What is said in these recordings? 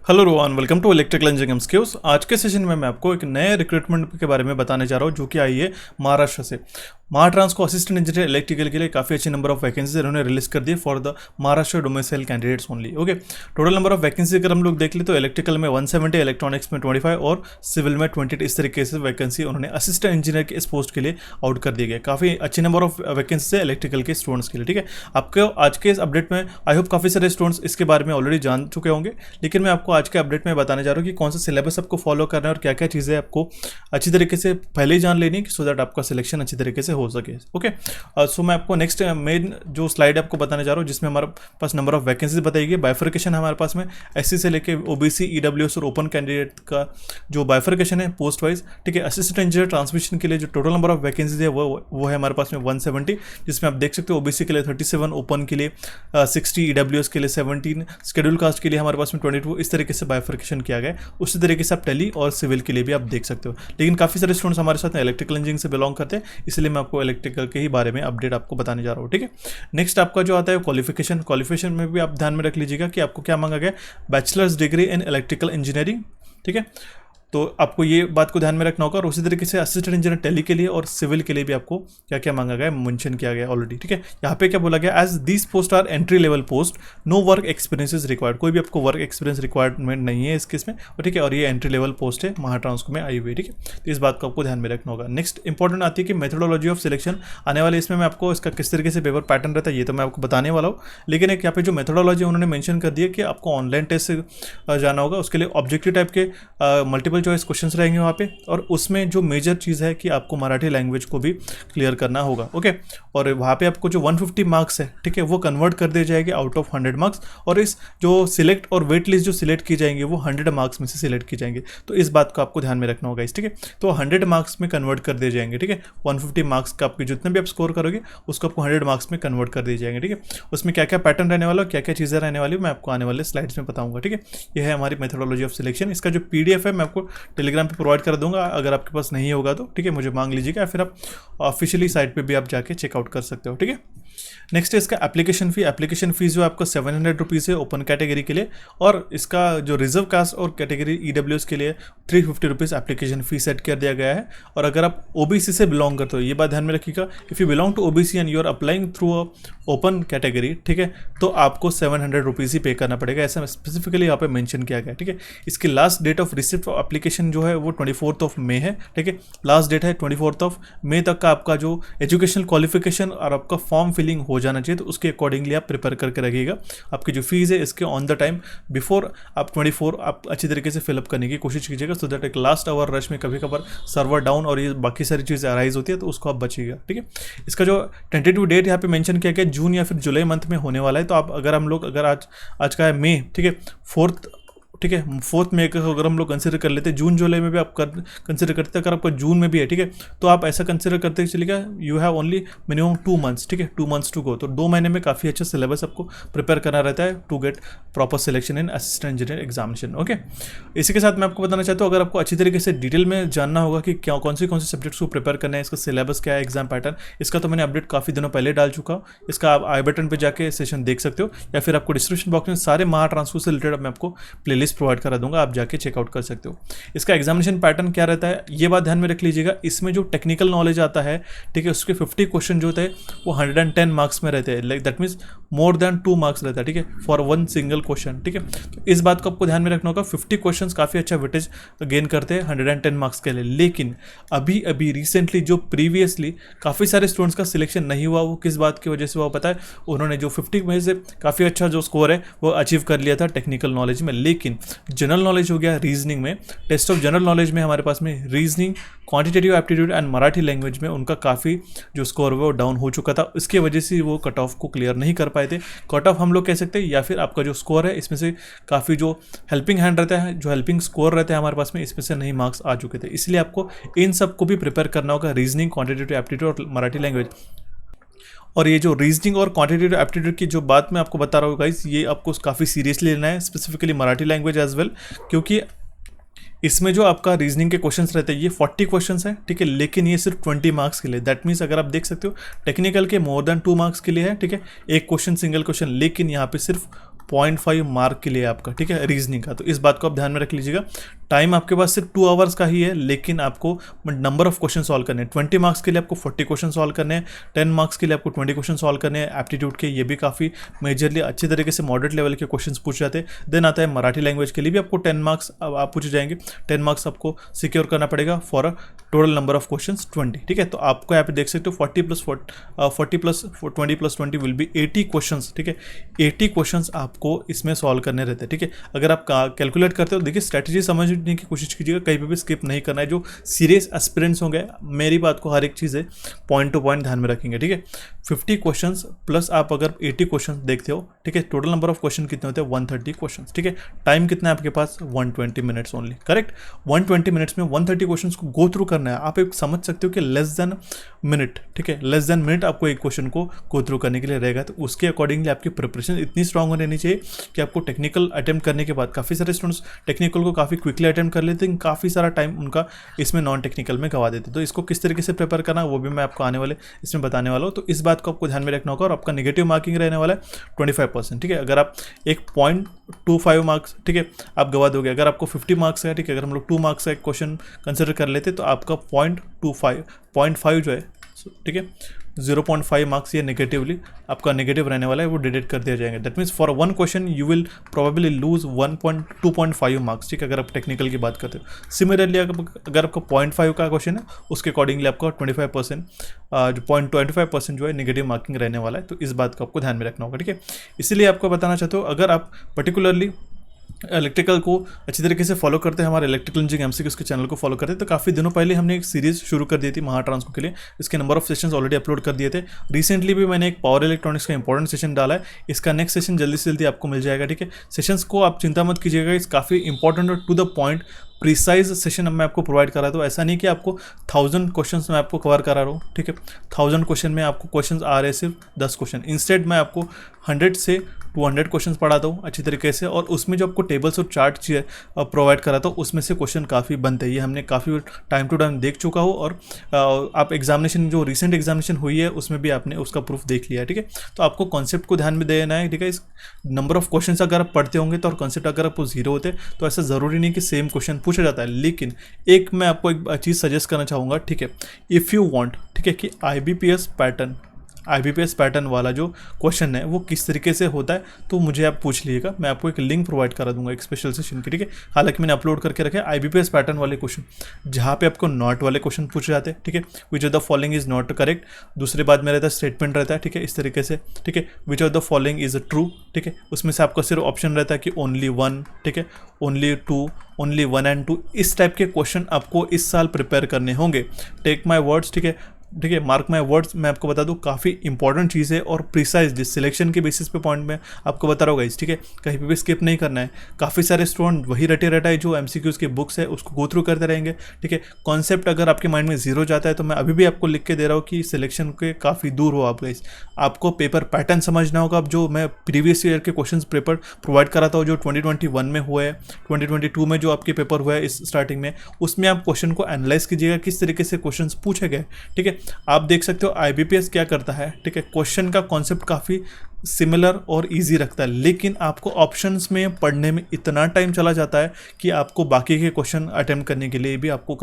Hello Rohan, welcome to electrical engineering skills. आज के session में मैं आपको एक नए रिक्रूटमेंट के बारे में बताने जा रहा हूँ जो कि आई है महाराष्ट्र से। महाट्रांस को असिस्टेंट इंजीनियर इलेक्ट्रिकल के लिए काफ़ी अच्छे नंबर ऑफ वैकेंसीज इन्होंने रिलीज कर दिए for the Maharashtra domicile candidates only. Okay, total number of vacancy अगर हम लोग देख ले तो इलेक्ट्रिकल में 170, इलेक्ट्रॉनिक्स में 25 और सिविल में 28, इस तरीके से वैकेंसी उन्होंने असिस्टेंट इंजीनियर के इस पोस्ट के लिए आउट कर दिए गए। काफ़ी अच्छे नंबर ऑफ वैकेंसी है इलेक्ट्रिकल के स्टूडेंट्स के लिए। ठीक है, आपको आज के इस अपडेट में आई होप काफ़ी सारे स्टूडेंट्स इसके बारे में ऑलरेडी जान चुके होंगे, लेकिन मैं आपको आज के अपडेट में बताने जा रहा हूँ कि कौन सा सिलेबस आपको फॉलो करना है और क्या क्या चीज़ें आपको अच्छी तरीके से पहले ही जान लेनी है सो दैट आपका सिलेक्शन अच्छी तरीके से हो सके। ओके, सो मैं आपको नेक्स्ट मेन जो स्लाइड आपको बताने जा रहा हूँ जिसमें हमारे पास नंबर ऑफ वैकेंसीज बताएगी। बाइफर्केशन हमारे पास में एससी से लेके ओबीसी, ईडब्ल्यूएस और ओपन कैंडिडेट का जो बाइफर्केशन है पोस्ट वाइज। ठीक है, असिस्टेंट इंजीनियर ट्रांसमिशन के लिए जो टोटल नंबर ऑफ वैकेंसीज है वो है हमारे पास में 170, जिसमें आप देख सकते हो ओबीसी के लिए 37, ओपन के लिए 60, ईडब्ल्यूएस के लिए 17, शेड्यूल कास्ट के लिए हमारे पास में 22। इस तरीके से बाइफर्केशन किया गया है। उसी तरीके से आप टेली और सिविल के लिए भी आप देख सकते हो, लेकिन काफ़ी सारे स्टूडेंट्स हमारे साथ इलेक्ट्रिकल इंजीनियरिंग से बिलोंग करते हैं, इसलिए मैं आपको इलेक्ट्रिकल के ही बारे में अपडेट आपको बताने जा रहा हूँ। ठीक है, नेक्स्ट आपका जो आता है क्वालिफिकेशन में भी आप ध्यान में रख लीजिएगा कि आपको क्या मांगा गया, bachelors degree in electrical engineering. ठीक है, तो आपको ये बात को ध्यान में रखना होगा। और उसी तरीके से असिस्टेंट इंजीनियर टेली के लिए और सिविल के लिए भी आपको क्या क्या मांगा गया मेंशन किया गया ऑलरेडी। ठीक है, यहाँ पे क्या बोला गया, as this post are entry level post, no work experience is required. कोई भी आपको वर्क एक्सपीरियंस रिक्वायरमेंट नहीं है इस केस में। और ठीक है, और ये एंट्री लेवल पोस्ट है महाट्रांस में आई हुई। ठीक है, तो इस बात को आपको ध्यान में रखना होगा। नेक्स्ट इंपॉर्टेंट आती है कि मेथोडोलॉजी ऑफ सिलेक्शन आने वाले इसमें मैं आपको इसका किस तरीके से पेपर पैटर्न रहता है ये तो मैं आपको बताने वाला हूँ, लेकिन एक यहाँ पे जो मेथोडोलॉजी उन्होंने मेंशन कर दिया कि आपको ऑनलाइन टेस्ट से जाना होगा। उसके लिए ऑब्जेक्टिव टाइप के मल्टीपल चॉइस क्वेश्चंस रहेंगे वहाँ पे, और उसमें जो मेजर चीज़ है कि आपको मराठी लैंग्वेज को भी क्लियर करना होगा। ओके, और वहाँ पे आपको जो 150 मार्क्स है, ठीक है, वो कन्वर्ट कर दिए जाएंगे आउट ऑफ 100 मार्क्स, और इस जो सिलेक्ट और वेट लिस्ट जो सिलेक्ट की जाएंगे वो 100 मार्क्स में से सिलेक्ट की जाएंगे। तो इस बात को आपको ध्यान में रखना होगा। ठीक है, तो 100 मार्क्स में कन्वर्ट कर दिए जाएंगे। ठीक है, 150 मार्क्स का आपके जितने भी आप स्कोर करोगे उसको आपको 100 मार्क्स में कन्वर्ट कर दिए जाएंगे। ठीक है, उसमें क्या क्या पैटर्न रहने वाला, क्या क्या चीज़ें रहने वाली मैं आपको आने वाले स्लाइड्स में बताऊंगा। ठीक है, यह है हमारी मेथोडोलॉजी ऑफ सिलेक्शन। इसका जो PDF है मैं आपको टेलीग्राम पे प्रोवाइड कर दूंगा, अगर आपके पास नहीं होगा तो ठीक है मुझे मांग लीजिएगा, फिर आप ऑफिशियली साइट पे भी आप जाके चेकआउट कर सकते हो। ठीक है, नेक्स्ट है इसका एप्लीकेशन फ़ी। एप्लीकेशन फीस जो आपका 700 रुपीज़ है ओपन कैटेगरी के लिए, और इसका जो रिजर्व कास्ट और कैटेगरी ईडब्ल्यूएस के लिए 350 रुपीज़ एप्लीकेशन फ़ी सेट कर दिया गया है। और अगर आप ओबीसी से बिलोंग करते हो, ये बात ध्यान में रखिएगा, if you belong to OBC and you are applying through a open category, ठीक है, तो आपको 700 रुपीज़ ही पे करना पड़ेगा, ऐसा स्पेसिफिकली यहाँ पे मेंशन किया गया है। ठीक है, इसकी last date of receipt of application जो है वो 24 मई है। ठीक है, लास्ट डेट है 24 मई तक का आपका जो एजुकेशनल क्वालिफिकेशन और आपका फॉर्म फिलिंग हो जाना चाहिए, तो उसके अकॉर्डिंगली आप प्रिपेयर करके रखिएगा। आपकी जो फीस है इसके ऑन द टाइम बिफोर आप 24 आप अच्छी तरीके से फिलअप करने की कोशिश कीजिएगा, सो दैट एक लास्ट आवर रश में कभी कभार सर्वर डाउन और ये बाकी सारी चीज़ें अराइज होती है तो उसको आप बचिएगा। ठीक है, इसका जो टेंटेटिव डेट यहाँ पे मेंशन किया गया जून या फिर जुलाई मंथ में होने वाला है। तो आप अगर हम लोग अगर आज का है मई, ठीक है, 4 ठीक है 4 मई का अगर हम लोग कंसिडर कर लेते हैं, जून जुलाई में भी आप कंसिडर करते हैं, अगर आपका जून में भी है, ठीक है, तो आप ऐसा कंसिडर करते चलिएगा you have only minimum 2 months. ठीक है, 2 मंथ्स टू गो, तो 2 महीने में काफ़ी अच्छा सिलेबस आपको प्रिपेयर करना रहता है to get proper selection in assistant engineer examination. Okay, इसी के साथ मैं आपको बताना चाहता हूँ, अगर आपको अच्छी तरीके से डिटेल में जानना होगा कि क्या कौन से सब्जेक्ट्स को प्रिपेयर करना है, इसका सिलेबस क्या है, एग्जाम पैटर्न, इसका तो मैंने अपडेट काफ़ी दिनों पहले डाल चुका हूँ। इसका आप आई बटन पर जाके सेशन देख सकते हो, या फिर आपको डिस्क्रिप्शन बॉक्स में सारे महाट्रांसफर से रिलेटेड मैं आपको प्लेलिस्ट प्रोवाइड करा दूंगा, आप जाके चेकआउट कर सकते हो। इसका एग्जामिनेशन पैटर्न क्या रहता है ये बात ध्यान में रख लीजिएगा। इसमें जो टेक्निकल नॉलेज आता है, ठीक है, उसके 50 क्वेश्चन जो होते हैं वो 110 मार्क्स में रहते हैं, like that means more than 2 marks रहता है। ठीक है, फॉर 1 सिंगल क्वेश्चन। ठीक है, तो इस बात को आपको ध्यान में रखना होगा। 50 क्वेश्चन काफ़ी अच्छा वेटेज गेन करते हैं 110 मार्क्स के लिए, लेकिन अभी रिसेंटली जो प्रीवियसली काफ़ी सारे स्टूडेंट्स का सिलेक्शन नहीं हुआ, वो किस बात की वजह से हुआ पता है, उन्होंने जो 50 में से काफ़ी अच्छा जो स्कोर है वो अचीव कर लिया था टेक्निकल नॉलेज में, लेकिन जनरल नॉलेज हो गया, रीजनिंग में, टेस्ट ऑफ जनरल नॉलेज में हमारे पास में reasoning, quantitative aptitude and Marathi language में उनका काफ़ी जो स्कोर है वो डाउन हो चुका था। इसकी वजह से वो कट ऑफ को क्लियर नहीं कर पाए थे। कट ऑफ हम लोग कह सकते हैं, या फिर आपका जो स्कोर है इसमें से काफ़ी जो हेल्पिंग हैंड रहता है, जो हेल्पिंग स्कोर रहता है हमारे पास में, इसमें से नहीं मार्क्स आ चुके थे। इसलिए आपको इन सब को भी प्रिपेयर करना होगा, रीजनिंग, क्वांटिटेटिव एप्टीट्यूड और मराठी लैंग्वेज। और ये जो रीजनिंग और क्वांटिटेटिव एप्टीट्यूड की जो बात मैं आपको बता रहा हूँ गाइस, ये आपको काफ़ी सीरियसली लेना है, specifically Marathi language as well, क्योंकि इसमें जो आपका रीजनिंग के क्वेश्चंस रहते हैं ये 40 क्वेश्चंस हैं। ठीक है, लेकिन ये सिर्फ 20 मार्क्स के लिए, दैट मीन्स अगर आप देख सकते हो टेक्निकल के मोर देन 2 मार्क्स के लिए है। ठीक है, एक क्वेश्चन सिंगल क्वेश्चन, लेकिन यहाँ पे सिर्फ 0.5 मार्क के लिए आपका, ठीक है, रीजनिंग का। तो इस बात को आप ध्यान में रख लीजिएगा। टाइम आपके पास सिर्फ 2 आवर्स का ही है, लेकिन आपको नंबर ऑफ क्वेश्चन सॉल्व करने हैं। 20 मार्क्स के लिए आपको 40 क्वेश्चन सॉल्व करने हैं, 10 मार्क्स के लिए आपको 20 क्वेश्चन सॉल्व करने हैं एप्टीट्यूड के। ये भी काफ़ी मेजरली अच्छे तरीके से मॉडरेट लेवल के क्वेश्चन पूछ जाते हैं। देन आता है मराठी लैंग्वेज के लिए भी आपको 10 मार्क्स आप पूछे जाएंगे। 10 मार्क्स आपको सिक्योर करना पड़ेगा for a total number of question 20, ठीक है। तो आपको यहाँ पे देख सकते हो 40 plus 20 plus 20 will be 80 question, ठीक है। 80 क्वेश्चन आपको इसमें सॉल्व करने रहते हैं, ठीक है। अगर आप कैलकुलेट करते हो, देखिए स्ट्रैटेजी समझने की कोशिश कीजिएगा, कहीं पे भी स्किप नहीं करना है। जो सीरियस एस्पिरेंट्स होंगे, मेरी बात को हर एक चीज़ है पॉइंट टू पॉइंट ध्यान में रखेंगे, ठीक है। 50 क्वेश्चंस प्लस आप अगर 80 क्वेश्चन देखते हो, ठीक है, टोटल नंबर ऑफ क्वेश्चन कितने होते हैं 130 क्वेश्चन, ठीक है। टाइम कितना है आपके पास 120 मिनट्स ओनली, करेक्ट। 120 मिनट्स में 130 क्वेश्चन को गो थ्रू करना है। आप एक समझ सकते हो कि लेस देन मिनट, ठीक है, लेस देन मिनट आपको एक क्वेश्चन को गो थ्रू करने के लिए रहेगा। तो उसके अकॉर्डिंगली आपकी प्रिपरेशन इतनी स्ट्रांग रहनी चाहिए कि आपको टेक्निकल अटेम्प्ट करने के बाद, काफ़ी सारे स्टूडेंट्स टेक्निकल को काफ़ी क्विकली अटेम्प्ट कर लेते हैं, काफ़ी सारा टाइम उनका इसमें नॉन टेक्निकल में गवा देते। तो इसको किस तरीके से प्रिपेयर करना वो भी मैं आपको आने वाले इसमें बताने वाला हूँ। तो इस बात को आपको ध्यान में रखना होगा। और आपका नेगेटिव मार्किंग रहने वाला है 25%, ठीक है। अगर आप एक 0.25 मार्क्स, ठीक है, आप गवा दोगे। अगर आपको 50 मार्क्स है, ठीक है, अगर हम लोग 2 मार्क्स का एक क्वेश्चन कंसिडर कर लेते तो आपका 0.5 जो है, ठीक है, 0.5 मार्क्स ये नेगेटिवली आपका नेगेटिव रहने वाला है, वो डिडक्ट कर दिया जाएंगे। That means for 1 question you will probably lose 2.5 marks, ठीक है, अगर आप टेक्निकल की बात करते हो। सिमिलरली अगर आपका 0.5 का क्वेश्चन है, उसके अकॉर्डिंगली आपका 25% जो 0.25% जो है नेगेटिव मार्किंग रहने वाला है। तो इस बात को आपको ध्यान में रखना होगा, ठीक है। इसीलिए आपको बताना चाहते हो, अगर आप पर्टिकुलरली इलेक्ट्रिकल को अच्छी तरीके से फॉलो करते हैं, हमारे इलेक्ट्रिकल इंजीनियरिंग एमसीक्यूज के चैनल को फॉलो करते हैं, तो काफ़ी दिनों पहले हमने एक सीरीज शुरू कर दी थी महाट्रांसको के लिए। इसके number of sessions already upload कर दिए थे। रिसेंटली भी मैंने एक पावर इलेक्ट्रॉनिक्स का इंपॉर्टेंट सेशन डाला है। इसका नेक्स्ट सेशन जल्दी से जल्दी आपको मिल जाएगा, ठीक है। सेशंस को आप चिंता मत कीजिएगा, इस काफ़ी इंपॉर्टेंट और to the point precise session मैं आपको प्रोवाइड करा दूँ। ऐसा नहीं कि आपको 1000 क्वेश्चंस मैं आपको कवर करा रहा हूँ, ठीक है। 1000 क्वेश्चन में आपको क्वेश्चंस आ रहे हैं सिर्फ 10 क्वेश्चन। इंस्टेड मैं आपको 100 से 200 क्वेश्चन पढ़ाता हूँ अच्छी तरीके से, और उसमें जो आपको टेबल्स और चार्ट प्रोवाइड कराता हूँ, उसमें से क्वेश्चन काफ़ी बनते हैं। ये हमने काफ़ी टाइम टू टाइम देख चुका हो, और आप एग्जामिनेशन जो रिसेंट एग्जामिनेशन हुई है उसमें भी आपने उसका प्रूफ देख लिया है, ठीक है। तो आपको कॉन्सेप्ट को ध्यान में देना है, ठीक है। इस नंबर ऑफ क्वेश्चन अगर आप पढ़ते होंगे तो, और कॉन्सेप्ट अगर आपको 0 होते तो ऐसा ज़रूरी नहीं कि सेम क्वेश्चन पूछा जाता है। लेकिन एक मैं आपको एक चीज़ सजेस्ट करना चाहूँगा, ठीक है, इफ़ यू वांट, ठीक है, कि IBPS पैटर्न वाला जो क्वेश्चन है वो किस तरीके से होता है, तो मुझे आप पूछ लीजिएगा। मैं आपको एक लिंक प्रोवाइड करा दूंगा एक स्पेशल सेशन की, ठीक है। हालांकि मैंने अपलोड करके रखे IBPS पैटर्न वाले क्वेश्चन, जहाँ पे आपको नॉट वाले क्वेश्चन पूछे जाते हैं, ठीक है। Which of the following is not correct, दूसरे बाद में रहता है स्टेटमेंट रहता है, ठीक है, इस तरीके से, ठीक है। Which of the following is true, ठीक है, उसमें से आपका सिर्फ ऑप्शन रहता है कि ओनली 1, ठीक है, ओनली 2, ओनली 1 and 2। इस टाइप के क्वेश्चन आपको इस साल प्रिपेयर करने होंगे। टेक माई वर्ड्स, ठीक है, ठीक है, मार्क माई वर्ड्स, मैं आपको बता दूं काफ़ी इंपॉर्टेंट चीज़ है, और प्रिसाइज सिलेक्शन के बेसिस पे पॉइंट में आपको बता रहा होगा, ठीक है। कहीं पे भी स्किप नहीं करना है। काफ़ी सारे स्टूडेंट वही रटे रटाए जो एमसीक्यूज की बुक्स है उसको गो थ्रू करते रहेंगे, ठीक है। कॉन्सेप्ट अगर आपके माइंड में 0 जाता है तो मैं अभी भी आपको लिख के दे रहा हूँ कि सिलेक्शन के काफ़ी दूर हो आप गाइस। आपको पेपर पैटर्न समझना होगा। अब जो मैं प्रीवियस ईयर के क्वेश्चन पेपर प्रोवाइड कराता हूँ, जो 2021 में हुए है, 2022 में जो आपके पेपर हुआ है इस स्टार्टिंग में, उसमें आप क्वेश्चन को एनालाइज कीजिएगा किस तरीके से क्वेश्चन पूछे गए, ठीक है। आप देख सकते हो IBPS क्या करता है, ठीक है, क्वेश्चन का कॉन्सेप्ट काफ़ी सिमिलर और इजी रखता है, लेकिन आपको ऑप्शंस में पढ़ने में इतना टाइम चला जाता है कि आपको बाकी के क्वेश्चन अटेम्प्ट करने के लिए भी आपको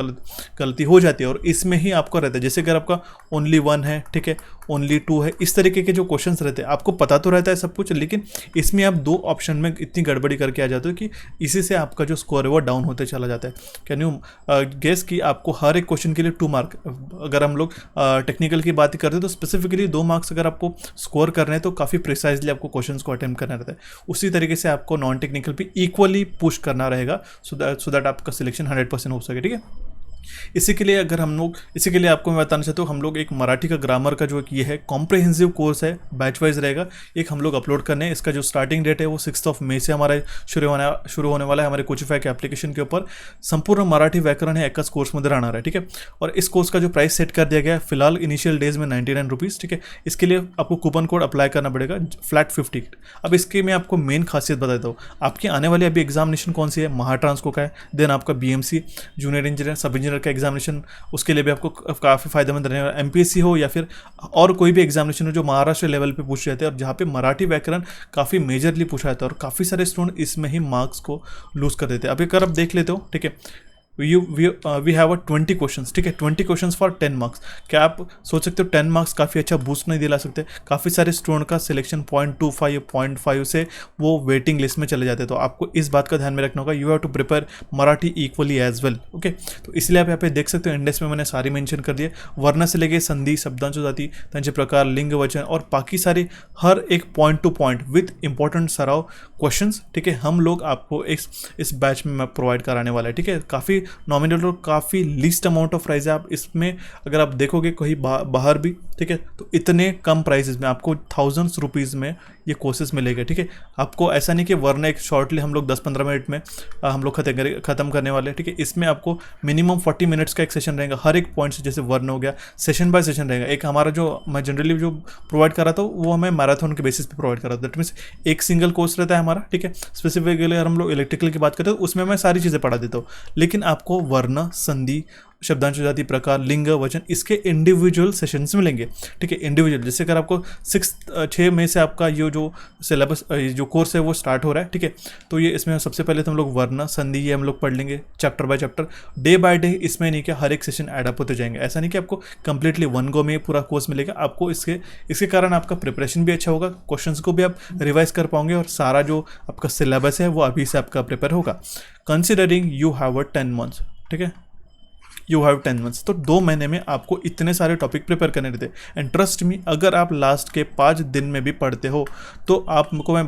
गलती हो जाती है। और इसमें ही आपको रहता है, जैसे अगर आपका ओनली 1 है, ठीक है, ओनली 2 है, इस तरीके के जो क्वेश्चंस रहते हैं आपको पता तो रहता है सब कुछ, लेकिन इसमें आप 2 ऑप्शन में इतनी गड़बड़ी करके आ जाते हो कि इसी से आपका जो स्कोर है वो डाउन होते चला जाता है। कैन यू गेस कि आपको हर एक क्वेश्चन के लिए 2 मार्क, अगर हम लोग टेक्निकल की बात करते हैं तो स्पेसिफिकली 2 मार्क्स अगर आपको स्कोर करने हैं तो काफ़ी प्रिसाइजली आपको क्वेश्चंस को अटेम्प्ट करना रहता है। उसी तरीके से आपको नॉन टेक्निकल भी इक्वली पुश करना रहेगा, सो दैट आपका सिलेक्शन 100% हो सके, ठीक है। इसी के लिए आपको मैं बताना चाहता हूँ, हम लोग एक मराठी का ग्रामर का जो ये है कॉम्प्रिहेंसिव कोर्स है, बैच वाइज रहेगा, एक हम लोग अपलोड करने हैं। इसका जो स्टार्टिंग डेट है वो 6 मई से हमारा शुरू होने वाला है। हमारे कोचिफाई के एप्लीकेशन के ऊपर संपूर्ण मराठी व्याकरण है एकाच कोर्समध्ये राहणार है, ठीक है। और इस कोर्स का जो प्राइस सेट कर दिया गया है फिलहाल इनिशियल डेज में 99 रुपीज़, ठीक है। इसके लिए आपको कूपन कोड अप्लाई करना पड़ेगा फ्लैट 50। अब इसके मैं आपको मेन खासियत बता देता हूँ। आपकी आने वाली अभी एग्जामिनेशन कौन सी है, महाट्रांसको का है, देन आपका BMC जूनियर इंजीनियर सब इंजीनियर इंजीनियर का एग्जामिनेशन, उसके लिए भी आपको काफ़ी फायदेमंद रहने वाला, एमपीएससी हो या फिर और कोई भी एग्जामिनेशन हो जो महाराष्ट्र लेवल पे पूछे जाते हैं और जहाँ पे मराठी व्याकरण काफ़ी मेजरली पूछा जाता है और काफ़ी सारे स्टूडेंट इसमें ही मार्क्स को लूज कर देते हैं। अभी अगर आप देख लेते हो, ठीक है, वी हैव अ 20 क्वेश्चंस, ठीक है, 20 क्वेश्चंस फॉर 10 मार्क्स। क्या आप सोच सकते हो 10 मार्क्स काफ़ी अच्छा बूस्ट नहीं दिला सकते? काफ़ी सारे स्टूडेंट का सिलेक्शन 0.25 0.5 से वो वेटिंग लिस्ट में चले जाते हैं। तो आपको इस बात का ध्यान में रखना होगा, you have to prepare Marathi equally as well, okay. तो इसलिए आप यहाँ पे देख सकते हो इंडेक्स में मैंने सारी मेंशन कर दिए, वर्ण से लेके संधि, शब्दांश जाती, त्यांचे प्रकार, लिंग, वचन और बाकी सारे हर एक point two point with important सराव क्वेश्चंस, ठीक है, हम लोग आपको इस बैच में प्रोवाइड कराने वाला है, ठीक है। काफ़ी नॉमिनल और काफ़ी लीस्ट अमाउंट ऑफ प्राइस है। आप इसमें अगर आप देखोगे कहीं बाहर भी, ठीक है, तो इतने कम प्राइसेस में आपको थाउजेंड्स रुपीज़ में ये कोर्सेज मिलेगा, ठीक है। आपको ऐसा नहीं कि वरना एक शॉर्टली हम लोग 10-15 मिनट में हम लोग ख़त्म करने वाले हैं, ठीक है। इसमें आपको मिनिमम 40 मिनट्स का एक सेशन रहेगा हर एक पॉइंट से, जैसे वर्ण हो गया, सेशन बाय सेशन रहेगा। एक हमारा जो मैं जनरली जो प्रोवाइड कर रहा था वो हमें मैराथन के बेसिस पे प्रोवाइड कर रहा था, दैट मीन्स एक सिंगल कोर्स रहता है हमारा, ठीक है। स्पेसिफिकली अगर हम लोग इलेक्ट्रिकल की बात करते हैं तो उसमें मैं सारी चीज़ें पढ़ा देता हूँ, लेकिन आपको वर्ण, संधि, शब्दांश, जाति, प्रकार, लिंग, वचन इसके इंडिविजुअल सेशंस मिलेंगे, ठीक है, इंडिविजुअल। जैसे अगर आपको 6 मई से आपका ये जो सिलेबस जो कोर्स है वो स्टार्ट हो रहा है, ठीक है। तो ये इसमें सबसे पहले तो हम लोग वर्ण, संधि ये हम लोग पढ़ लेंगे chapter by chapter, day by day. इसमें नहीं कि हर एक सेशन ऐड अप होते जाएंगे, ऐसा नहीं कि आपको कंप्लीटली वन गो में पूरा कोर्स मिलेगा। आपको इसके कारण आपका प्रिपरेशन भी अच्छा होगा, क्वेश्चंस को भी आप रिवाइज कर पाओगे और सारा जो आपका सिलेबस है वो अभी से आपका प्रिपेयर होगा। Considering you have a 10 months, ठीक है, यू हैव 10 मंथ्स, तो 2 महीने में आपको इतने सारे टॉपिक प्रिपेयर करने रहते हैं। एंड ट्रस्ट मी, अगर आप लास्ट के 5 दिन में भी पढ़ते हो तो आपको मैं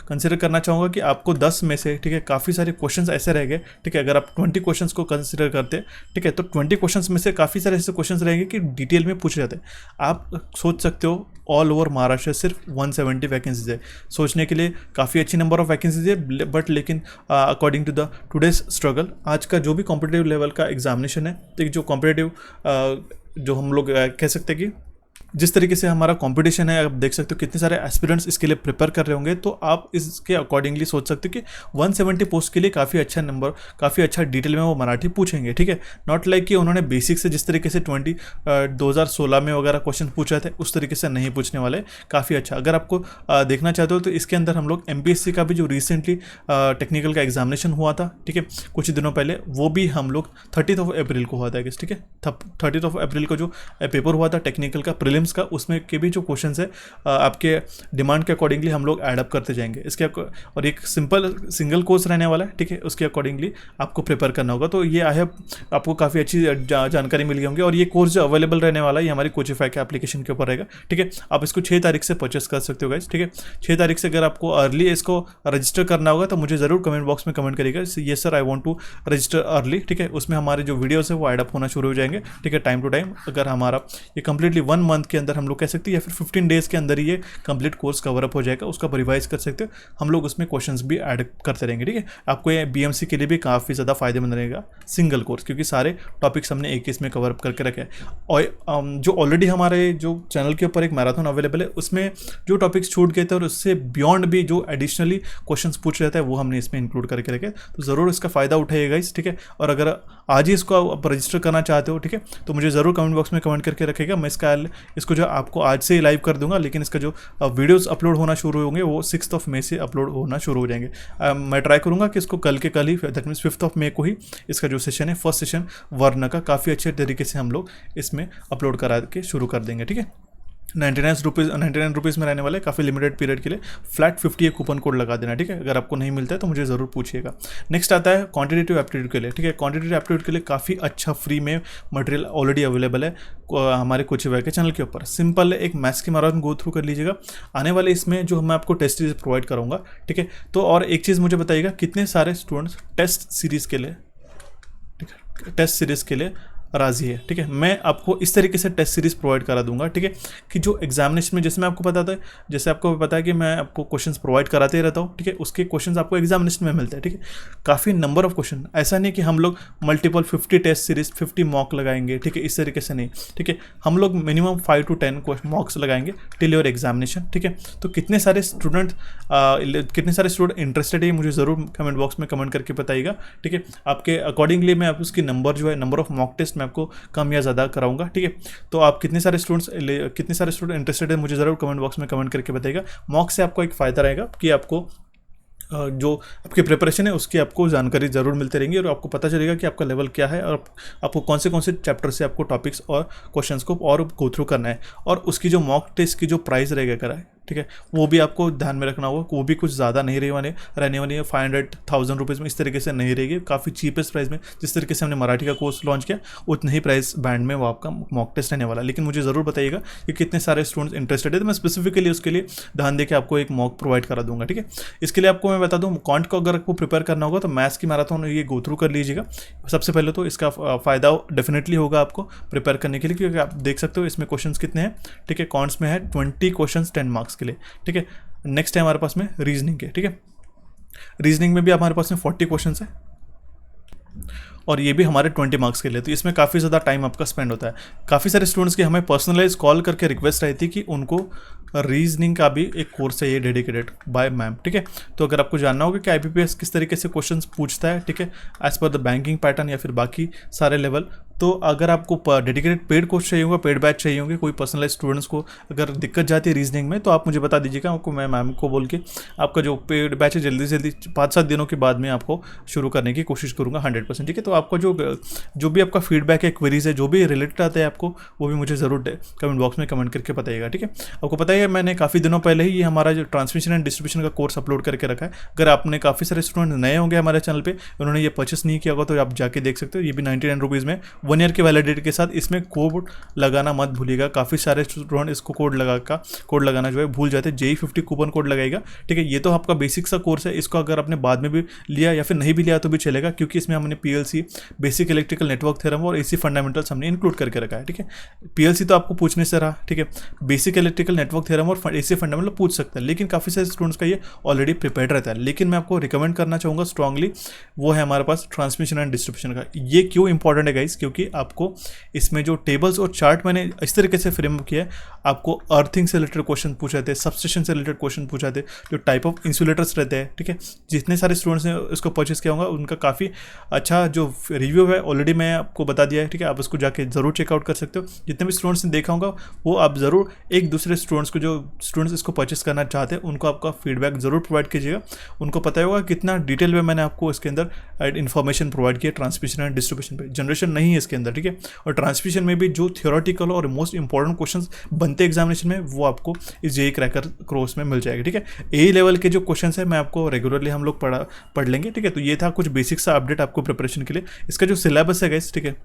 कंसिडर करना चाहूँगा कि आपको 10 में से, ठीक है, काफ़ी सारे क्वेश्चंस ऐसे रह गए, ठीक है। अगर आप 20 क्वेश्चंस को कंसिडर करते हैं, ठीक है, तो 20 क्वेश्चंस में से काफ़ी सारे ऐसे क्वेश्चंस रहेंगे कि डिटेल में पूछे जाते हैं। आप सोच सकते हो ऑल ओवर महाराष्ट्र सिर्फ 170 वैकेंसीज है, सोचने के लिए काफ़ी अच्छी नंबर ऑफ वैकेंसीज है, बट लेकिन according to the today's struggle, आज का जो भी कॉम्पिटिटिव लेवल का एग्जामिनेशन है, एक जो कॉम्पिटिटिव जो हम लोग कह सकते हैं कि जिस तरीके से हमारा कंपटीशन है, आप देख सकते हो कितने सारे एस्पिरेंट्स इसके लिए प्रिपेयर कर रहे होंगे, तो आप इसके अकॉर्डिंगली सोच सकते हो कि 170 पोस्ट के लिए काफ़ी अच्छा नंबर, काफ़ी अच्छा डिटेल में वो मराठी पूछेंगे, ठीक है। नॉट लाइक कि उन्होंने बेसिक से जिस तरीके से 2016 में वगैरह क्वेश्चन पूछा थे उस तरीके से नहीं पूछने वाले, काफ़ी अच्छा। अगर आपको देखना चाहते हो तो इसके अंदर हम लोग MPSC का भी जो रिसेंटली टेक्निकल का एग्जामिनेशन हुआ था, ठीक है, कुछ दिनों पहले, वो भी हम लोग 30 अप्रैल को हुआ था, ठीक है, 30 अप्रैल को जो पेपर हुआ था टेक्निकल का प्रीलिम्स का, उसमें के भी जो क्वेश्चंस है आपके डिमांड के अकॉर्डिंगली हम लोग ऐड अप करते जाएंगे इसके, और एक सिंगल कोर्स रहने वाला है, ठीक है, उसके अकॉर्डिंगली आपको प्रिपेयर करना होगा। तो ये आई होप आपको काफ़ी अच्छी जानकारी मिल गई होंगी। और ये कोर्स जो अवेलेबल रहने वाला है ये हमारी कोचिफाई के एप्लीकेशन के ऊपर रहेगा, ठीक है। आप इसको 6 तारीख से परचेस कर सकते हो गाइस, ठीक है। 6 तारीख से अगर आपको अर्ली इसको रजिस्टर करना होगा तो मुझे ज़रूर कमेंट बॉक्स में कमेंट करिएगा, ये sir I want to register early, ठीक है। उसमें हमारे जो वीडियोज़ है वो ऐड अप होना शुरू हो जाएंगे, ठीक है, टाइम टू टाइम। अगर हमारा ये कंप्लीटली 1 मंथ के अंदर हम लोग कह सकते हैं या फिर 15 डेज़ के अंदर ये कंप्लीट कोर्स कवर अप हो जाएगा, उसका रिवाइज कर सकते हो, हम लोग उसमें क्वेश्चंस भी ऐड करते रहेंगे, ठीक है। आपको ये BMC के लिए भी काफ़ी ज़्यादा फायदेमंद रहेगा सिंगल कोर्स, क्योंकि सारे टॉपिक्स हमने एक इसमें कवर अप करके रखे हैं। और जो ऑलरेडी हमारे जो चैनल के ऊपर एक मैराथन अवेलेबल है उसमें जो टॉपिक्स छूट गए थे और उससे बियॉन्ड भी जो एडिशनली क्वेश्चंस पूछ रहे थे वो हमने इसमें इंक्लूड करके रखे, तो ज़रूर इसका फ़ायदा उठाइएगा इस, ठीक है। और अगर आज ही इसको आप रजिस्टर करना चाहते हो, ठीक है, तो मुझे ज़रूर कमेंट बॉक्स में कमेंट करके रखेगा। मैं इसको जो आपको आज से ही लाइव कर दूंगा, लेकिन इसका जो वीडियोस अपलोड होना शुरू होंगे वो 6 मई से अपलोड होना शुरू हो जाएंगे। मैं ट्राई करूंगा कि इसको कल ही, दैट मीन्स 5 मई को ही इसका जो सेशन है, फर्स्ट सेशन वर्ण का, काफ़ी अच्छे तरीके से हम लोग इसमें अपलोड करा के शुरू कर देंगे, ठीक है। 99 रुपीज़ में रहने वाले, काफ़ी लिमिटेड पीरियड के लिए, फ्लैट 50 कूपन कोड लगा देना, ठीक है। अगर आपको नहीं मिलता है तो मुझे ज़रूर पूछिएगा। नेक्स्ट आता है क्वांटिटेटिव एप्टीट्यूड के लिए, ठीक है। क्वांटिटेटिव एप्टीट्यूड के लिए काफ़ी अच्छा फ्री में मटेरियल ऑलरेडी अवेलेबल है हमारे कोचिफाई के चैनल के ऊपर। सिंपल है, एक मैथ्स की मैराथन गो थ्रू कर लीजिएगा। आने वाले इसमें जो मैं आपको टेस्ट सीरीज प्रोवाइड करूँगा, ठीक है। तो और एक चीज़ मुझे बताइएगा, कितने सारे स्टूडेंट्स टेस्ट सीरीज़ के लिए राजी है, ठीक है। मैं आपको इस तरीके से टेस्ट सीरीज प्रोवाइड करा दूंगा, ठीक है, कि जो एग्जामिनेशन में, जैसे मैं आपको पता था, जैसे आपको पता है कि मैं आपको क्वेश्चंस प्रोवाइड कराते ही रहता हूँ, ठीक है, उसके क्वेश्चंस आपको एग्जामिनेशन में मिलते हैं, ठीक है। काफ़ी नंबर ऑफ क्वेश्चन, ऐसा नहीं कि हम लोग मल्टीपल 50 टेस्ट सीरीज 50 मॉक लगाएंगे, ठीक है, इस तरीके से नहीं, ठीक है। हम लोग मिनिमम 5 to 10 मॉक्स लगाएंगे टिल योर एग्जामिनेशन, ठीक है। तो कितने सारे स्टूडेंट इंटरेस्टेड है मुझे ज़रूर कमेंट बॉक्स में कमेंट करके बताइएगा, ठीक है। आपके अकॉर्डिंगली मैं आप उसकी नंबर ऑफ मॉक टेस्ट मैं आपको कम या ज़्यादा कराऊंगा, ठीक है। तो आप कितने सारे स्टूडेंट इंटरेस्टेड है मुझे ज़रूर कमेंट बॉक्स में कमेंट करके बताइएगा। मॉक से आपको एक फ़ायदा रहेगा कि आपको जो आपकी प्रिपरेशन है उसकी आपको जानकारी ज़रूर मिलती रहेंगी और आपको पता चलेगा कि आपका लेवल क्या है और आपको कौन से चैप्टर से आपको टॉपिक्स और क्वेश्चंस को और गो थ्रू करना है। और उसकी जो मॉक टेस्ट की जो प्राइस रहेगा कराए, ठीक है, वो भी आपको ध्यान में रखना होगा। वो भी कुछ ज़्यादा नहीं रहने वाली है 500,000 रुपीज़ में, इस तरीके से नहीं रहेगी, काफ़ी चीपेस्ट प्राइस में। जिस तरीके से हमने मराठी का कोर्स लॉन्च किया उतने ही प्राइस बैंड में वो आपका मॉक टेस्ट रहने वाला। लेकिन मुझे ज़रूर बताइएगा कि कितने सारे स्टूडेंट्स इंटरेस्टेड है, तो मैं स्पेसिफिकली उसके लिए ध्यान देकर आपको एक मॉक प्रोवाइड करा दूंगा, ठीक है। इसके लिए आपको मैं बता दूँ, कॉन्ट को अगर आपको प्रिपेयर करना होगा तो मैथ्स की मैराथन ये गो थ्रू कर लीजिएगा सबसे पहले। तो इसका फ़ायदा डेफिनेटली होगा आपको प्रिपेयर करने के लिए, क्योंकि आप देख सकते हो इसमें क्वेश्चंस कितने हैं, ठीक है। कॉन्ट्स में है 20 क्वेश्चंस 10 मार्क्स के लिए, ठीक है। नेक्स्ट है हमारे पास में रीजनिंग के, ठीक है। रीजनिंग में भी हमारे पास में 40 क्वेश्चंस है और ये भी हमारे 20 मार्क्स के लिए। तो इसमें काफ़ी ज़्यादा टाइम आपका स्पेंड होता है। काफ़ी सारे स्टूडेंट्स की हमें पर्सनलाइज कॉल करके रिक्वेस्ट रहती है कि उनको रीजनिंग का भी एक कोर्स है ये डेडिकेटेड बाय मैम, ठीक है। तो अगर आपको जानना होगा कि IBPS किस तरीके से क्वेश्चंस पूछता है, ठीक है, as per the banking pattern या फिर बाकी सारे लेवल, तो अगर आपको डेडिकेटेड पेड कोर्स चाहिए होगा, पेड बैच चाहिए होंगे, कोई पर्सनलाइज स्टूडेंट्स को अगर दिक्कत जाती है रीजनिंग में, तो आप मुझे बता दीजिएगा, आपको मैं मैम को बोल के आपका जो पेड बैच है जल्दी से जल्दी 5-7 दिनों के बाद में आपको शुरू करने की कोशिश करूँगा 100%, ठीक है। तो आपका जो भी आपका फीडबैक है, क्वेरीज है, जो भी रिलेटेड आते हैं आपको, वो भी मुझे ज़रूर कमेंट बॉक्स में कमेंट करके बताइएगा, ठीक है। आपको पता है मैंने काफ़ी दिनों पहले ही ये हमारा जो ट्रांसमिशन एंड डिस्ट्रीब्यूशन का कोर्स अपलोड करके रखा है। अगर आपने काफ़ी सारे स्टूडेंट नए होंगे हमारे चैनल पे, उन्होंने ये परचेस नहीं किया होगा, तो आप जाके देख सकते हो। ये भी 99 रुपीज़ में 1 ईयर के वैलिडिटी के साथ। इसमें कोड लगाना मत भूलिएगा, काफ़ी सारे स्टूडेंट इसको कोड लगाना जो है भूल जाते हैं। JEE 50 कूपन कोड लगाएगा, ठीक है। ये तो आपका बेसिक सा कोर्स है, इसको अगर आपने बाद में भी लिया या फिर नहीं भी लिया तो भी चलेगा, क्योंकि इसमें हमने PLC basic electrical network theorem और AC फंडामेंटल्स हमने इंक्लूड करके रखा है, ठीक है। PLC तो आपको पूछने से रहा, ठीक है। बेसिक इलेक्ट्रिकल नेटवर्क थ्योरम और AC फंडामेंटल पूछ सकते हैं, लेकिन काफ़ी सारे स्टूडेंट्स का ये ऑलरेडी प्रिपेयर्ड रहता है। लेकिन मैं आपको रिकमेंड करना चाहूँगा स्ट्रांगली, वो है हमारे पास ट्रांसमिशन एंड डिस्ट्रीब्यूशन का। ये क्यों इंपॉर्टेंट है गाइस, क्योंकि आपको इसमें जो टेबल्स और चार्ट मैंने इस तरीके से फ्रेम किया है, आपको अर्थिंग से रिलेटेड क्वेश्चन पूछे थे, सबस्टेशन से रिलेटेड क्वेश्चन पूछा थे, जो टाइप ऑफ इंसुलेटर्स रहते हैं, ठीक है। जितने सारे स्टूडेंट्स ने इसको परचेस किया होगा उनका काफ़ी अच्छा जो रिव्यू है ऑलरेडी मैं आपको बता दिया है, ठीक है। आप उसको जाके ज़रूर चेकआउट कर सकते हो। जितने भी स्टूडेंट्स ने देखा होगा वो आप ज़रूर एक दूसरे स्टूडेंट्स को, जो स्टूडेंट्स इसको परचेस करना चाहते हैं, उनको आपका फीडबैक ज़रूर प्रोवाइड कीजिएगा। उनको पता होगा कितना डिटेल में मैंने आपको इसके अंदर इन्फॉर्मेशन प्रोवाइड किया ट्रांसमिशन एंड डिस्ट्रीब्यूशन पे। जनरेशन नहीं है इसके अंदर, ठीक है। और ट्रांसमिशन में भी जो थियोरेटिकल और मोस्ट इंपॉर्टेंट क्वेश्चंस बनते एग्जामिनेशन में, वो आपको इस JEE क्रैकर कोर्स में मिल जाएगा, ठीक है। A लेवल के जो क्वेश्चंस है मैं आपको रेगुलरली हम लोग पढ़ लेंगे, ठीक है। तो ये था कुछ बेसिक सा अपडेट आपको प्रिपरेशन के लिए। इसका जो सिलेबस है गाइस, ठीक है,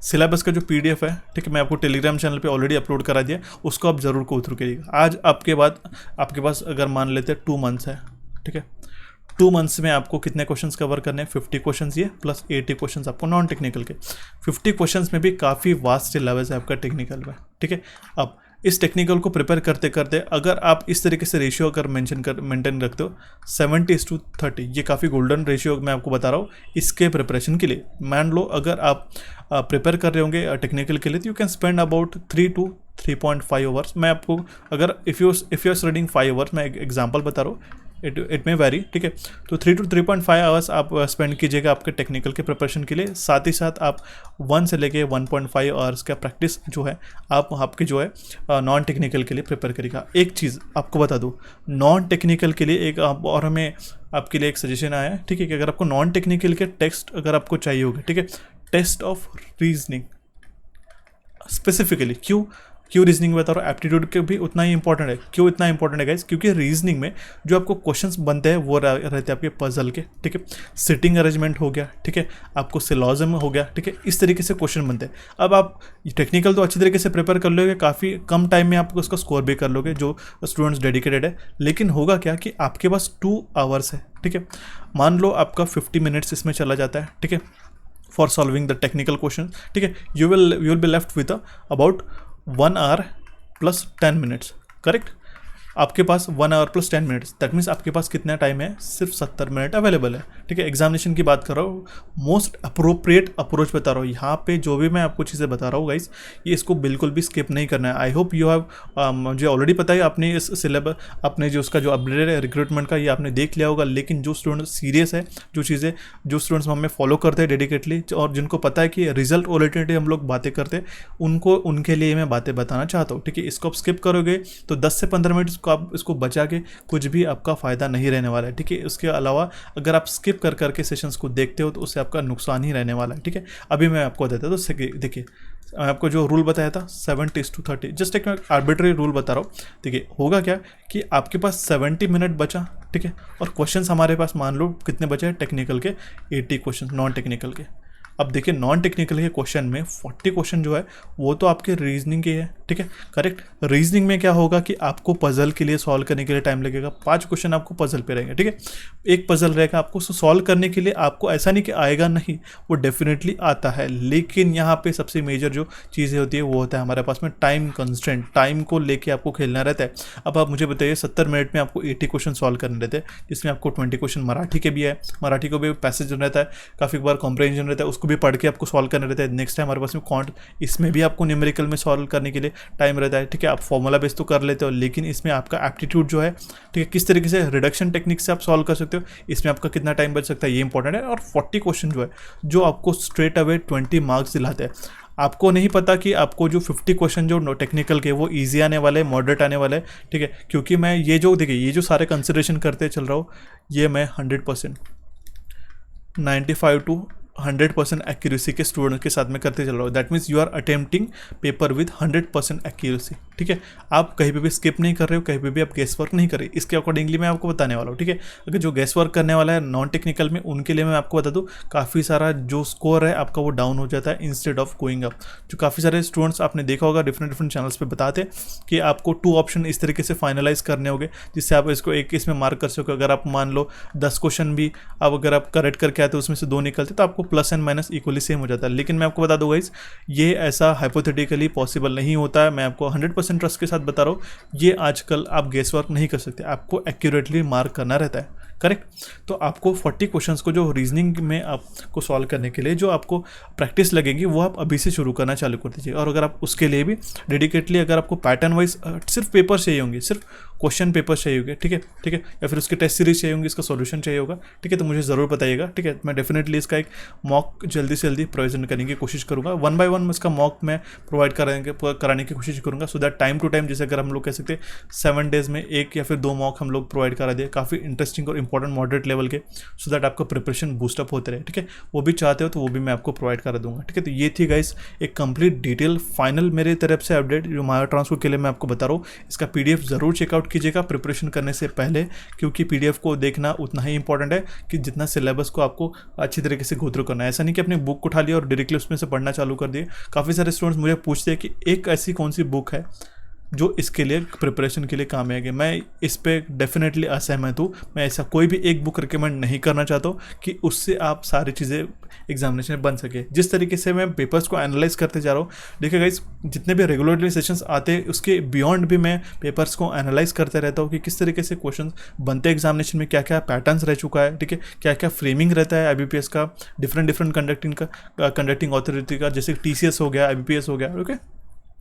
सिलेबस का जो PDF है, ठीक है, मैं आपको टेलीग्राम चैनल पे ऑलरेडी अपलोड करा दिया, उसको आप ज़रूर गो थ्रू करिएगा। आज आपके पास अगर मान लेते हैं 2 मंथ्स है, ठीक है। 2 मंथ्स में आपको कितने क्वेश्चंस कवर करने हैं? 50 क्वेश्चंस ये प्लस 80 क्वेश्चंस आपको नॉन टेक्निकल के। 50 क्वेश्चंस में भी काफ़ी वास्ट सिलेबस है आपका टेक्निकल में, ठीक है। अब इस टेक्निकल को प्रिपेयर करते करते अगर आप इस तरीके से रेशियो अगर मेंटेन रखते हो 70:30, ये काफ़ी गोल्डन रेशियो मैं आपको बता रहा हूँ इसके प्रिपरेशन के लिए। मान लो अगर आप प्रिपेयर कर रहे होंगे टेक्निकल के लिए, तो you can spend about 3 to 3.5 hours. मैं आपको अगर if you are studying 5 hours, मैं एक एग्जाम्पल बता रहा हूँ, इट में वेरी, ठीक है। तो 3 to 3.5 आवर्स आप स्पेंड कीजिएगा आपके टेक्निकल के प्रिपरेशन के लिए। साथ ही साथ आप 1 से लेके 1.5 आवर्स का प्रैक्टिस जो है आप आपके जो है नॉन टेक्निकल के लिए प्रिपेयर करिएगा। एक चीज़ आपको बता दूँ, नॉन टेक्निकल के लिए एक और हमें आपके लिए एक सजेशन आया है, ठीक है, कि अगर आपको नॉन टेक्निकल के टेक्स्ट अगर आपको चाहिए होगा, ठीक है, टेस्ट ऑफ रीजनिंग स्पेसिफिकली। क्यों रीजनिंग बता रहा हूँ, एप्टीट्यूड के भी उतना ही इंपॉर्टेंट है। क्यों इतना इंपॉर्टेंट है गाइस? क्योंकि रीजनिंग में जो आपको क्वेश्चंस बनते हैं वो रहते हैं आपके पजल के, ठीक है। सिटिंग अरेंजमेंट हो गया, ठीक है, आपको सिलॉजिज्म हो गया, ठीक है, इस तरीके से क्वेश्चन बनते हैं। अब आप टेक्निकल तो अच्छी तरीके से प्रिपेयर कर लोगे, काफ़ी कम टाइम में आप उसका स्कोर भी कर लोगे जो स्टूडेंट्स डेडिकेटेड है। लेकिन होगा क्या कि आपके पास 2 आवर्स है, ठीक है। मान लो आपका 50 मिनट्स इसमें चला जाता है, ठीक है। For solving the technical question, ठीक है। You will be left with about 1 hour plus 10 minutes, correct. आपके पास 1 hour plus 10 minutes, that means आपके पास कितना टाइम है, सिर्फ 70 मिनट अवेलेबल है, ठीक है। एग्जामिनेशन की बात कर रहा हूँ, मोस्ट अप्रोप्रिएट अप्रोच बता रहा हूँ यहाँ पे। जो भी मैं आपको चीज़ें बता रहा हूँ गाइस, ये इसको बिल्कुल भी स्किप नहीं करना है। आई होप यू हैव, मुझे ऑलरेडी पता है आपने इस सिलेबस, आपने जो उसका जो अपडेट है रिक्रूटमेंट का, ये आपने देख लिया होगा। लेकिन जो स्टूडेंट सीरियस है, जो स्टूडेंट्स हमें फॉलो करते हैं डेडिकेटली, और जिनको पता है कि रिजल्ट ओरिएंटेड हम लोग बातें करते हैं, उनके लिए मैं बातें बताना चाहता हूँ, ठीक है। इसको आप स्किप करोगे तो 10 से 15 मिनट को आप इसको बचा के कुछ भी आपका फ़ायदा नहीं रहने वाला है, ठीक है। उसके अलावा अगर आप स्किप कर करके सेशंस को देखते हो तो उससे आपका नुकसान ही रहने वाला है, ठीक है। अभी मैं आपको देता हूँ, तो देखिए मैं आपको जो रूल बताया था 70:30, जस्ट एक आर्बिट्री रूल बता रहा हूँ। देखिए होगा क्या कि आपके पास 70 मिनट बचा, ठीक है, और क्वेश्चंस हमारे पास मान लो कितने बचे हैं, टेक्निकल के 80 क्वेश्चन, नॉन टेक्निकल के। अब देखिए नॉन टेक्निकल के क्वेश्चन में 40 क्वेश्चन जो है वो तो आपके रीजनिंग के है, ठीक है, करेक्ट। रीजनिंग में क्या होगा कि आपको पजल के लिए सॉल्व करने के लिए टाइम लगेगा, 5 क्वेश्चन आपको पजल पे रहेंगे, ठीक है। एक पजल रहेगा आपको सॉल्व करने के लिए, आपको ऐसा नहीं कि आएगा नहीं, वो डेफिनेटली आता है। लेकिन यहाँ पे सबसे मेजर जो चीज़ें होती है वो होता है हमारे पास में टाइम कंस्ट्रेंट, टाइम को लेके आपको खेलना रहता है। अब आप मुझे बताइए 70 मिनट में आपको 80 क्वेश्चन सॉल्व करने रहते हैं, जिसमें आपको 20 क्वेश्चन मराठी के भी है, मराठी को भी पैसेज रहता है, काफ़ी बार कॉम्प्रहेंजन रहता है, उसको भी पढ़ के आपको सॉल्व करना रहता है। नेक्स्ट टाइम हमारे पास में कॉन्ट, इसमें भी आपको न्यूमेरिकल में सॉल्व करने के लिए टाइम रहता है, ठीक है। आप फॉर्मूला बेस तो कर लेते हो, लेकिन इसमें आपका एप्टीट्यूड जो है, ठीक है, किस तरीके से रिडक्शन टेक्निक से आप सॉल्व कर सकते हो, इसमें आपका कितना टाइम बच सकता है, ये इंपॉर्टेंट है। और 40 क्वेश्चन जो है जो आपको स्ट्रेट अवे 20 मार्क्स दिलाते हैं। आपको नहीं पता कि आपको जो 50 क्वेश्चन जो टेक्निकल के वो इजी आने वाले हैं, मॉडरेट आने वाले हैं, ठीक है। क्योंकि मैं ये जो देखिए ये जो सारे कंसिडरेशन करते चल रहा हूँ, ये मैं 100% 95 to 100% एक्यूरेसी के स्टूडेंट के साथ में करते चल रहा हूँ। That means you are attempting paper with 100% accuracy, ठीक है। आप कहीं पे भी स्किप नहीं कर रहे हो, कहीं पे भी आप गेस वर्क नहीं कर रहे। इसके अकॉर्डिंगली मैं आपको बताने वाला हूँ, ठीक है। अगर जो गेस वर्क करने वाला है नॉन टेक्निकल में, उनके लिए मैं आपको बता दूँ, काफ़ी सारा जो स्कोर है आपका वो डाउन हो जाता है इंस्टेड ऑफ गोइंग अप। जो काफ़ी सारे स्टूडेंट्स आपने देखा होगा डिफरेंट चैनल्स पर बताते हैं कि आपको 2 ऑप्शन इस तरीके से फाइनलाइज करने होंगे, जिससे आप इसको एक इसमें मार्क कर सको। अगर आप मान लो 10 क्वेश्चन भी अब अगर आप करेक्ट करके आते हो, उसमें से 2 निकलते, तो आपको plus and minus equally same हो जाता है। लेकिन मैं आपको बता दूंगा गाइस, ये ऐसा हाइपोथेटिकली पॉसिबल नहीं होता है। मैं आपको 100% ट्रस्ट के साथ बता रहा हूँ, ये आजकल आप गेस वर्क नहीं कर सकते, आपको एक्यूरेटली मार्क करना रहता है, करेक्ट। तो आपको 40 क्वेश्चंस को जो रीजनिंग में आपको सॉल्व करने के लिए जो आपको प्रैक्टिस लगेगी, वो आप अभी से शुरू करना चालू कर दीजिए। और अगर आप उसके लिए भी डेडिकेटली, अगर आपको पैटर्न वाइज सिर्फ पेपर चाहिए होंगे, सिर्फ क्वेश्चन पेपर चाहिए होंगे, ठीक है, ठीक है, या फिर उसके टेस्ट सीरीज चाहिए होंगे, इसका सॉल्यूशन चाहिए होगा, ठीक है, तो मुझे ज़रूर बताइएगा, ठीक है। मैं डेफिनेटली इसका एक मॉक जल्दी से जल्दी प्रोवाइड करने की कोशिश करूँगा। 1 by 1 इसका मॉक मैं प्रोवाइड कराने की कोशिश करूँगा, so that time to time, जैसे अगर हम लोग कह सकते हैं 7 डेज में 1 या फिर 2 मॉक हम लोग प्रोवाइड करा दिए, काफ़ी इंटरेस्टिंग और इंपॉर्टेंट मॉडरेट लेवल के, सो दैट आपका प्रिपरेशन बूस्टअप होते रहे, ठीक है। वो भी चाहते हो तो वो भी मैं आपको प्रोवाइड करा दूंगा, ठीक है। तो ये थी गाइस एक कंप्लीट डिटेल फाइनल मेरे तरफ से अपडेट जो मारा ट्रांसफर के लिए मैं आपको बता रहा हूँ। इसका PDF ज़रूर चेकआउट कीजिएगा प्रिपरेशन करने से पहले, क्योंकि PDF को देखना उतना ही इंपॉर्टेंट है कि जितना सिलेबस को आपको अच्छी तरीके से गो थ्रू करना है। ऐसा नहीं कि अपनी बुक उठा लिया और डायरेक्टली उसमें से पढ़ना चालू कर दिए। काफ़ी सारे स्टूडेंट्स मुझे पूछते हैं कि एक ऐसी कौन सी बुक है जो इसके लिए प्रिपरेशन के लिए काम आएगी। मैं इस पे डेफिनेटली असहमत हूँ। मैं ऐसा कोई भी एक बुक रिकमेंड नहीं करना चाहता हूँ कि उससे आप सारी चीज़ें एग्जामिनेशन में बन सके। जिस तरीके से मैं पेपर्स को एनालाइज करते जा रहा हूँ, देखिए गाइस, जितने भी रेगुलरली सेशंस आते हैं उसके बियॉन्ड भी मैं पेपर्स को एनालाइज करते रहता हूँ कि किस तरीके से क्वेश्चन बनते हैं एग्जामिनेशन में, क्या क्या पैटर्न्स रह चुका है, ठीक है, क्या क्या फ्रेमिंग रहता है IBPS का, डिफरेंट कंडक्टिंग अथॉरिटी का, जैसे TCS हो गया, IBPS हो गया, ओके,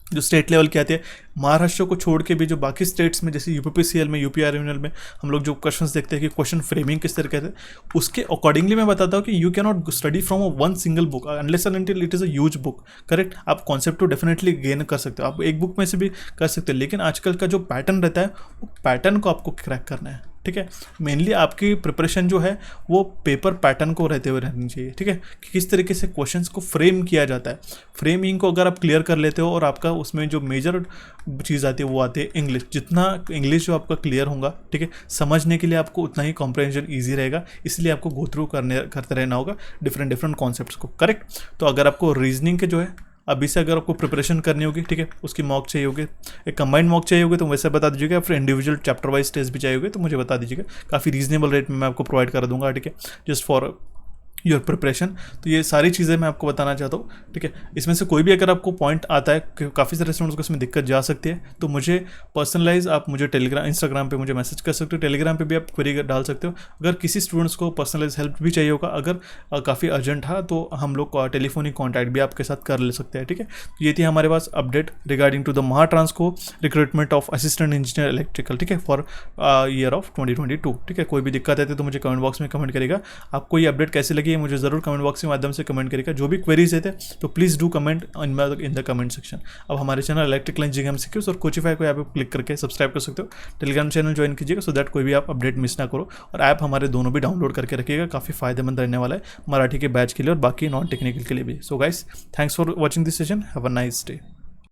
जो स्टेट लेवल के आते हैं। महाराष्ट्र को छोड़ के भी जो बाकी स्टेट्स में, जैसे UPPCL में, UPRML में हम लोग जो क्वेश्चंस देखते हैं कि क्वेश्चन फ्रेमिंग किस तरह के है, उसके अकॉर्डिंगली मैं बताता हूँ कि you can not study from one single book unless and until it is a huge book, correct. आप कॉन्सेप्ट तो डेफिनेटली गेन कर सकते हो, आप एक बुक में से भी कर सकते हो, लेकिन आजकल का जो पैटर्न रहता है वो पैटर्न को आपको क्रैक करना है, ठीक है। मेनली आपकी प्रिपरेशन जो है वो पेपर पैटर्न को रहते हुए रहनी चाहिए, ठीक है, कि किस तरीके से क्वेश्चंस को फ्रेम किया जाता है। फ्रेमिंग को अगर आप क्लियर कर लेते हो और आपका उसमें जो मेजर चीज़ आती है वो आती है इंग्लिश। जितना इंग्लिश जो आपका क्लियर होगा, ठीक है, समझने के लिए आपको उतना ही कॉम्प्रहेंशन ईजी रहेगा। इसलिए आपको गो थ्रू करते रहना होगा डिफरेंट कॉन्सेप्ट्स को, करेक्ट। तो अगर आपको रीजनिंग के जो है अभी से अगर आपको प्रिपरेशन करनी होगी, ठीक है, उसकी मॉक चाहिए होगी, एक कंबाइंड मॉक चाहिए होगी तो वैसे बता दीजिएगा, फिर इंडिविजुअल चैप्टर वाइज टेस्ट भी चाहिए होगी तो मुझे बता दीजिएगा। काफ़ी रीजनेबल रेट में मैं आपको प्रोवाइड कर दूंगा, ठीक है, जस्ट फॉर योर प्रिपरेशन। तो ये सारी चीज़ें मैं आपको बताना चाहता हूँ, ठीक है। इसमें से कोई भी अगर आपको पॉइंट आता है, काफ़ी सारे स्टूडेंट्स को इसमें दिक्कत जा सकती है, तो मुझे पर्सनलाइज आप मुझे इंस्टाग्राम पे मुझे मैसेज कर सकते हो, टेलीग्राम पे भी आप क्वेरी डाल सकते हो। अगर किसी स्टूडेंट्स को पर्सनलाइज हेल्प भी चाहिए होगा, अगर काफ़ी अर्जेंट था, तो हम लोग टेलीफोनिक कॉन्टैक्ट भी आपके साथ कर ले सकते हैं, ठीक है। तो ये थी हमारे पास update regarding to the Mahatransco recruitment of assistant engineer electrical, ठीक है, फॉर ईयर ऑफ 2022, ठीक है। कोई भी दिक्कत है तो मुझे कमेंट बॉक्स में कमेंट करेगा। आपको ये अपडेट कैसी लगी है मुझे ज़रूर कमेंट बॉक्स के माध्यम से कमेंट करेगा। जो भी क्वेरीज है तो please do comment in the comment section. अब हमारे चैनल इलेक्ट्रिकल इंजीनियरिंग एमसीक्यूज और कोचिफाई को यहाँ पे क्लिक करके सब्सक्राइब कर सकते हो। टेलीग्राम चैनल ज्वाइन कीजिएगा सो दैट कोई भी आप अपडेट मिस ना करो, और ऐप हमारे दोनों भी डाउनलोड करके रखिएगा, काफ़ी फायदेमंद रहने वाला है मराठी के बैच के लिए और बाकी नॉन टेक्निकल के लिए भी। So guys, thanks for watching this session, have a nice day.